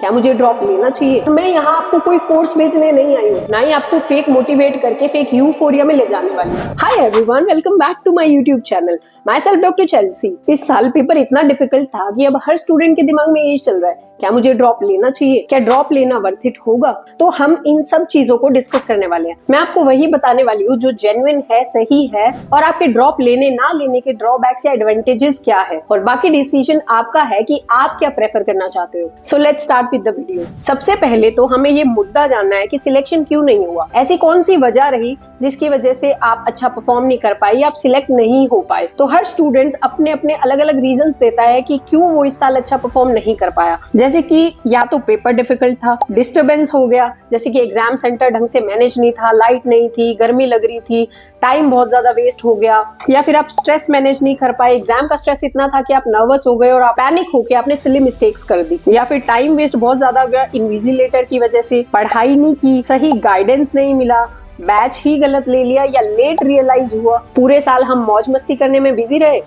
क्या मुझे ड्रॉप लेना चाहिए? मैं यहाँ आपको कोई कोर्स बेचने नहीं आई हूँ, ना ही आपको फेक मोटिवेट करके फेक यूफोरिया में ले जाने वाली हूँ। Hi everyone, welcome back to my YouTube channel. Myself doctor Chelsea. इस साल पेपर इतना डिफिकल्ट था कि अब हर स्टूडेंट के दिमाग में यही चल रहा है, क्या मुझे ड्रॉप लेना चाहिए? क्या ड्रॉप लेना वर्थ इट होगा? तो हम इन सब चीजों को डिस्कस करने वाले हैं। मैं आपको वही बताने वाली हूँ जो जेन्युइन है, सही है, और आपके ड्रॉप लेने ना लेने के ड्रॉबैक्स या एडवांटेजेस क्या है, और बाकी डिसीजन आपका है कि आप क्या प्रेफर करना चाहते हो। So let's start with the video. सबसे पहले तो हमें ये मुद्दा जानना है कि सिलेक्शन क्यों नहीं हुआ। ऐसी कौन सी वजह रही जिसकी वजह से आप अच्छा परफॉर्म नहीं कर पाए या आप सिलेक्ट नहीं हो पाए? तो हर स्टूडेंट्स अपने अपने अलग अलग रीजंस देता है कि क्यों वो इस साल अच्छा परफॉर्म नहीं कर पाया। जैसे कि या तो पेपर डिफिकल्ट था, डिस्टरबेंस हो गया, जैसे कि एग्जाम सेंटर ढंग से मैनेज नहीं था, लाइट नहीं थी, गर्मी लग रही थी, टाइम बहुत ज्यादा वेस्ट हो गया, या फिर आप स्ट्रेस मैनेज नहीं कर पाए। एग्जाम का स्ट्रेस इतना था कि आप नर्वस हो गए और आप पैनिक होकर आपने सिली मिस्टेक्स कर दी, या फिर टाइम वेस्ट बहुत ज्यादा हो गया इन्विजिलेटर की वजह से, पढ़ाई नहीं की, सही गाइडेंस नहीं मिला, बैच ही गलत ले लिया, या लेट रियलाइज हुआ। पूरे साल हम मौज मस्ती करने में बिजी रहे,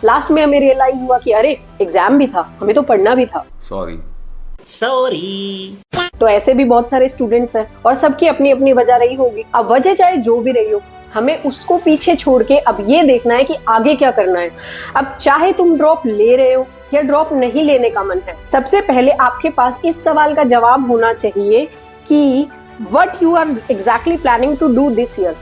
लास्ट में हमें रियलाइज हुआ कि अरे एग्जाम भी था, हमें तो पढ़ना भी था। सॉरी। तो ऐसे भी बहुत सारे स्टूडेंट्स हैं और सबकी अपनी अपनी वजह रही होगी। अब वजह चाहे जो भी रही हो, हमें उसको पीछे छोड़ के अब ये देखना है कि आगे क्या करना है। अब चाहे तुम ड्रॉप ले रहे हो या ड्रॉप नहीं लेने का मन है, सबसे पहले आपके पास इस सवाल का जवाब होना चाहिए कि What you are exactly planning to do this year?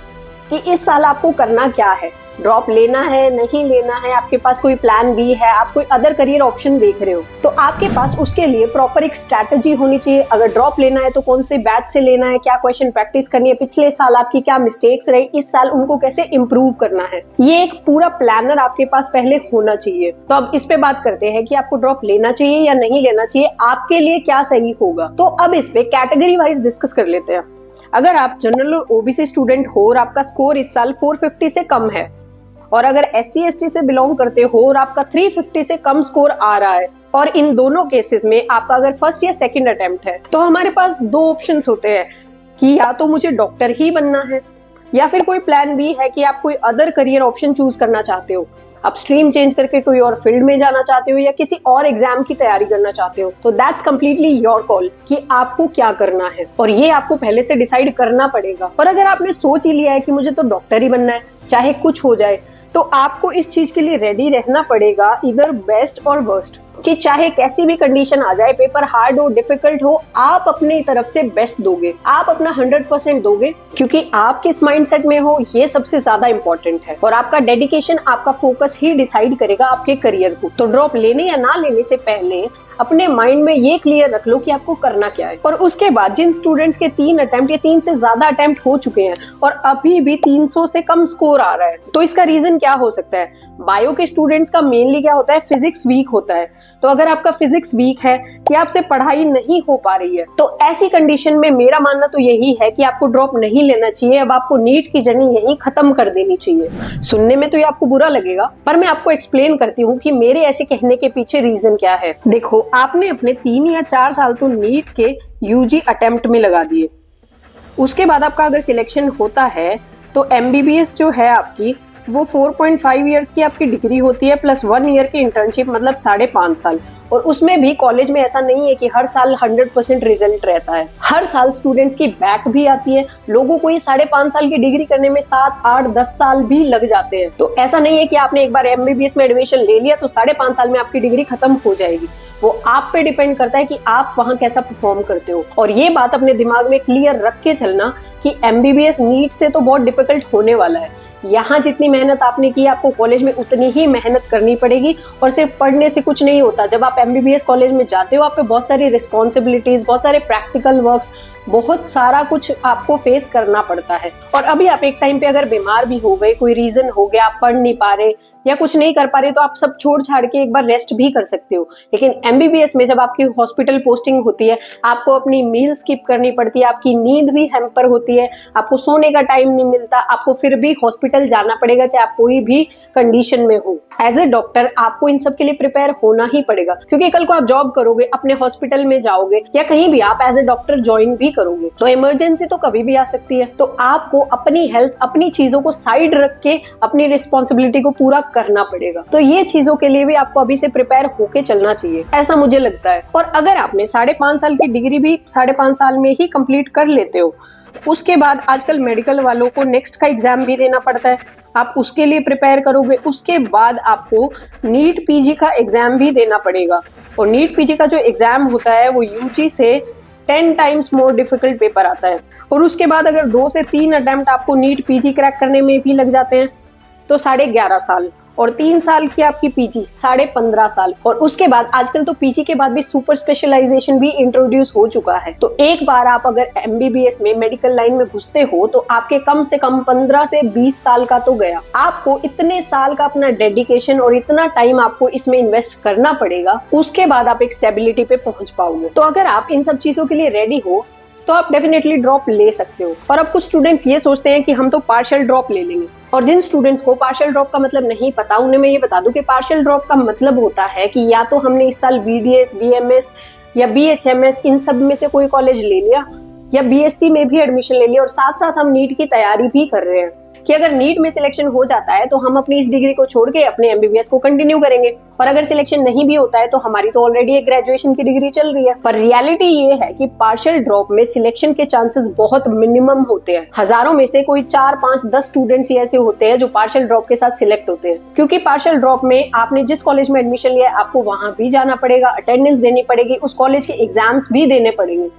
कि इस साल आपको करना क्या है? ड्रॉप लेना है, नहीं लेना है, आपके पास कोई प्लान बी है, आप कोई अदर करियर ऑप्शन देख रहे हो, तो आपके पास उसके लिए प्रॉपर एक स्ट्रैटेजी होनी चाहिए। अगर ड्रॉप लेना है तो कौन से बैच से लेना है, क्या क्वेश्चन प्रैक्टिस करनी है, पिछले साल आपकी क्या मिस्टेक्स रही, इस साल उनको कैसे इम्प्रूव करना है, ये एक पूरा प्लानर आपके पास पहले होना चाहिए। तो अब इस पे बात करते हैं कि आपको ड्रॉप लेना चाहिए या नहीं लेना चाहिए, आपके लिए क्या सही होगा। तो अब इस पे कैटेगरी वाइज डिस्कस कर लेते हैं। अगर आप जनरल ओबीसी स्टूडेंट हो और आपका स्कोर इस साल 450 से कम है, और अगर SC ST से बिलोंग करते हो और आपका 350 से कम स्कोर आ रहा है, और इन दोनों केसेस में आपका अगर फर्स्ट या सेकंड अटेम्प्ट है, तो हमारे पास दो ऑप्शंस होते हैं कि या तो मुझे डॉक्टर ही बनना है, या फिर कोई प्लान बी है कि आप कोई अदर करियर ऑप्शन चूज करना चाहते हो, आप स्ट्रीम चेंज करके कोई और फील्ड में जाना चाहते हो, या किसी और एग्जाम की तैयारी करना चाहते हो। तो दैट्स कंप्लीटली योर कॉल कि आपको क्या करना है, और ये आपको पहले से डिसाइड करना पड़ेगा। और अगर आपने सोच ही लिया है कि मुझे तो डॉक्टर ही बनना है, चाहे कुछ हो जाए, तो आपको इस चीज के लिए रेडी रहना पड़ेगा, इधर बेस्ट और वर्स्ट, कि चाहे कैसी भी कंडीशन आ जाए, पेपर हार्ड हो, डिफिकल्ट हो, आप अपनी तरफ से बेस्ट दोगे, आप अपना 100% दोगे, क्योंकि आप किस माइंडसेट में हो ये सबसे ज्यादा इंपॉर्टेंट है। और आपका डेडिकेशन, आपका फोकस ही डिसाइड करेगा आपके करियर को। तो ड्रॉप लेने या ना लेने से पहले अपने माइंड में ये क्लियर रख लो कि आपको करना क्या है। और उसके बाद जिन स्टूडेंट्स के 3 अटेम्प्ट या 3 से ज्यादा अटेम्प्ट हो चुके हैं और अभी भी 300 से कम स्कोर आ रहा है, तो इसका रीजन क्या हो सकता है? बायो के स्टूडेंट्स का मेनली क्या होता है, फिजिक्स वीक होता है। तो अगर आपका फिजिक्स वीक है या आपसे पढ़ाई नहीं हो पा रही है, तो ऐसी कंडीशन में मेरा मानना तो यही है कि आपको ड्रॉप नहीं लेना चाहिए। अब आपको नीट की जर्नी यही खत्म कर देनी चाहिए। सुनने में तो ये आपको बुरा लगेगा, पर मैं आपको एक्सप्लेन करती हूँ कि मेरे ऐसे कहने के पीछे रीजन क्या है। देखो, आपने अपने 3 या 4 साल तो नीट के UG अटेम्प्ट में लगा दिए, उसके बाद आपका अगर सिलेक्शन होता है तो MBBS जो है आपकी, वो 4.5 इयर्स की आपकी डिग्री होती है, प्लस 1 ईयर की इंटर्नशिप, मतलब 5.5 साल। और उसमें भी कॉलेज में ऐसा नहीं है कि हर साल 100% रिजल्ट रहता है, हर साल स्टूडेंट्स की बैक भी आती है। लोगों को ये 5.5 साल की डिग्री करने में 7, 8, 10 साल भी लग जाते हैं। तो ऐसा नहीं है कि आपने एक बार MBBS में एडमिशन ले लिया तो 5.5 साल में आपकी डिग्री खत्म हो जाएगी। वो आप पे डिपेंड करता है कि आप वहां कैसा परफॉर्म करते हो। और ये बात अपने दिमाग में क्लियर रख के चलना कि MBBS नीट से तो बहुत डिफिकल्ट होने वाला है। यहाँ जितनी मेहनत आपने की, आपको कॉलेज में उतनी ही मेहनत करनी पड़ेगी, और सिर्फ पढ़ने से कुछ नहीं होता। जब आप MBBS कॉलेज में जाते हो, आप पे बहुत सारी रिस्पॉन्सिबिलिटीज, बहुत सारे प्रैक्टिकल वर्क्स, बहुत सारा कुछ आपको फेस करना पड़ता है। और अभी आप एक टाइम पे अगर बीमार भी हो गए, कोई रीजन हो गया, आप पढ़ नहीं पा रहे या कुछ नहीं कर पा रहे, तो आप सब छोड़ छाड़ के एक बार रेस्ट भी कर सकते हो। लेकिन MBBS में जब आपकी हॉस्पिटल पोस्टिंग होती है, आपको अपनी मील स्किप करनी पड़ती है, आपकी नींद भी हैम्पर होती है, आपको सोने का टाइम नहीं मिलता, आपको फिर भी हॉस्पिटल जाना पड़ेगा चाहे आप कोई भी कंडीशन में हो। एज ए डॉक्टर आपको इन सब के लिए प्रिपेयर होना ही पड़ेगा, क्योंकि कल को आप जॉब करोगे, अपने हॉस्पिटल में जाओगे, या कहीं भी आप एज ए डॉक्टर ज्वाइन भी करोगे, तो इमरजेंसी तो कभी भी आ सकती है। तो आपको अपनी हेल्थ, अपनी चीजों को साइड रख के अपनी रिस्पॉन्सिबिलिटी को पूरा करना पड़ेगा। तो ये चीजों के लिए भी आपको अभी से प्रिपेयर होके चलना चाहिए, ऐसा मुझे लगता है। और अगर आपने 5.5 साल की डिग्री भी 5.5 साल में ही कंप्लीट कर लेते हो, उसके बाद आजकल मेडिकल वालों को नेक्स्ट का एग्जाम भी देना पड़ता है, आप उसके लिए प्रिपेयर करोगे। उसके बाद आपको नीट पीजी का एग्जाम भी देना पड़ेगा, और नीट पीजी का जो एग्जाम होता है वो यूजी से 10 टाइम्स मोर डिफिकल्ट पेपर आता है। और उसके बाद अगर 2 से 3 अटेम्प्ट आपको नीट पीजी क्रैक करने में भी लग जाते हैं तो 11.5 साल, और 3 साल की आपकी पीजी 15.5 साल। और उसके बाद आजकल तो पीजी के बाद भी सुपर स्पेशलाइजेशन भी इंट्रोड्यूस हो चुका है। तो एक बार आप अगर एमबीबीएस में मेडिकल लाइन में घुसते हो तो आपके कम से कम 15 से 20 साल का तो गया। आपको इतने साल का अपना डेडिकेशन और इतना टाइम आपको इसमें इन्वेस्ट करना पड़ेगा, उसके बाद आप एक स्टेबिलिटी पे पहुंच पाओगे। तो अगर आप इन सब चीजों के लिए रेडी हो तो आप डेफिनेटली ड्रॉप ले सकते हो। और अब कुछ स्टूडेंट्स ये सोचते हैं कि हम तो पार्शियल ड्रॉप ले लेंगे, और जिन स्टूडेंट्स को पार्शियल ड्रॉप का मतलब नहीं पता उन्हें मैं ये बता दूं कि पार्शियल ड्रॉप का मतलब होता है कि या तो हमने इस साल बीडीएस, बीएमएस या बीएचएमएस इन सब में से कोई कॉलेज ले लिया, या बीएससी में भी एडमिशन ले लिया, और साथ साथ हम नीट की तैयारी भी कर रहे हैं कि अगर नीट में सिलेक्शन हो जाता है तो हम अपनी इस डिग्री को छोड़ के अपने एमबीबीएस को कंटिन्यू करेंगे। और अगर सिलेक्शन नहीं भी होता है तो हमारी तो ऑलरेडी एक ग्रेजुएशन की डिग्री चल रही है। पर रियलिटी ये है कि पार्शियल ड्रॉप में सिलेक्शन के चांसेस बहुत मिनिमम होते हैं। हजारों में से कोई 4, 5, 10 स्टूडेंट्स ही ऐसे होते हैं जो पार्शियल ड्रॉप के साथ सिलेक्ट होते हैं। क्योंकि पार्शियल ड्रॉप में आपने जिस कॉलेज में एडमिशन लिया है आपको वहां भी जाना पड़ेगा, अटेंडेंस देनी पड़ेगी, उस कॉलेज के एग्जाम्स भी देने पड़ेंगे,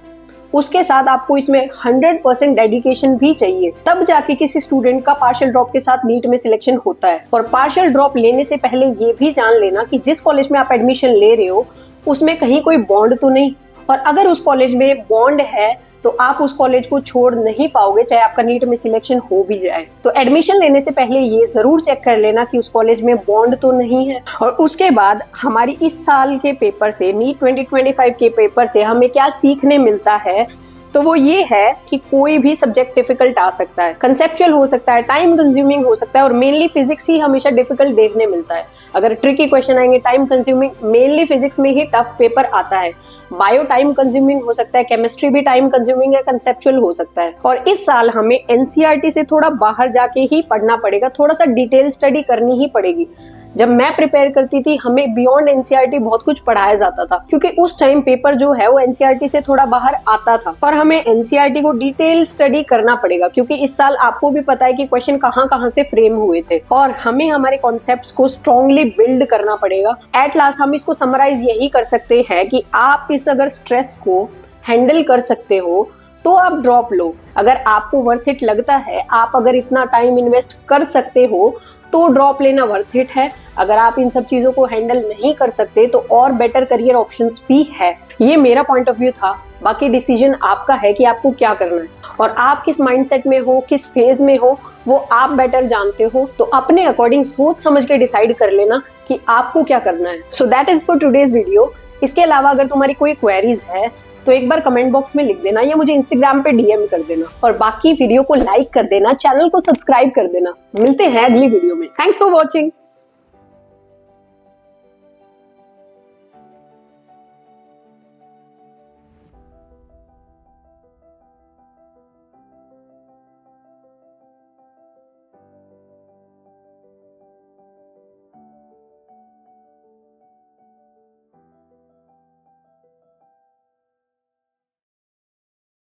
उसके साथ आपको इसमें 100% डेडिकेशन भी चाहिए, तब जाके किसी स्टूडेंट का पार्शियल ड्रॉप के साथ नीट में सिलेक्शन होता है। और पार्शियल ड्रॉप लेने से पहले ये भी जान लेना कि जिस कॉलेज में आप एडमिशन ले रहे हो उसमें कहीं कोई बॉन्ड तो नहीं, और अगर उस कॉलेज में बॉन्ड है तो आप उस कॉलेज को छोड़ नहीं पाओगे चाहे आपका नीट में सिलेक्शन हो भी जाए। तो एडमिशन लेने से पहले ये जरूर चेक कर लेना कि उस कॉलेज में बॉन्ड तो नहीं है। और उसके बाद हमारी इस साल के पेपर से, नीट 2025 के पेपर से हमें क्या सीखने मिलता है, तो वो ये है कि कोई भी सब्जेक्ट डिफिकल्ट आ सकता है, कंसेप्चुअल हो सकता है, टाइम कंज्यूमिंग हो सकता है, और मेनली फिजिक्स ही हमेशा डिफिकल्ट देखने मिलता है। अगर ट्रिकी क्वेश्चन आएंगे टाइम कंज्यूमिंग, मेनली फिजिक्स में ही टफ पेपर आता है। बायो टाइम कंज्यूमिंग हो सकता है, केमिस्ट्री भी टाइम कंज्यूमिंग है, कंसेप्चुअल हो सकता है। और इस साल हमें एनसीईआरटी से थोड़ा बाहर जाके ही पढ़ना पड़ेगा, थोड़ा सा डिटेल स्टडी करनी ही पड़ेगी। जब मैं प्रिपेयर करती थी हमें बियॉन्ड एनसीईआरटी बहुत कुछ पढ़ाया जाता था, क्योंकि उस टाइम पेपर जो है वो एनसीईआरटी से थोड़ा बाहर आता था। और हमें एनसीईआरटी को डिटेल स्टडी करना पड़ेगा, क्योंकि इस साल आपको भी पता है कि क्वेश्चन कहाँ कहाँ से फ्रेम हुए थे, और हमें हमारे कॉन्सेप्ट्स को स्ट्रांगली बिल्ड करना पड़ेगा। एट लास्ट हम इसको समराइज यही कर सकते हैं कि आप इस अगर स्ट्रेस को हैंडल कर सकते हो तो आप ड्रॉप लो। अगर आपको वर्थ इट लगता है, आप अगर इतना टाइम इन्वेस्ट कर सकते हो तो ड्रॉप लेना वर्थ इट है। अगर आप इन सब चीजों को हैंडल नहीं कर सकते तो और बेटर करियर ऑप्शंस भी है। ये मेरा पॉइंट ऑफ व्यू था, बाकी डिसीजन आपका है कि आपको क्या करना है, और आप किस माइंडसेट में हो, किस फेज में हो, वो आप बेटर जानते हो। तो अपने अकॉर्डिंग सोच समझ के डिसाइड कर लेना कि आपको क्या करना है। So that is for today's video. इसके अलावा अगर तुम्हारी कोई क्वेरीज है तो एक बार कमेंट बॉक्स में लिख देना, या मुझे इंस्टाग्राम पे डीएम कर देना, और बाकी वीडियो को लाइक कर देना, चैनल को सब्सक्राइब कर देना। मिलते हैं अगली वीडियो में। Thanks for watching.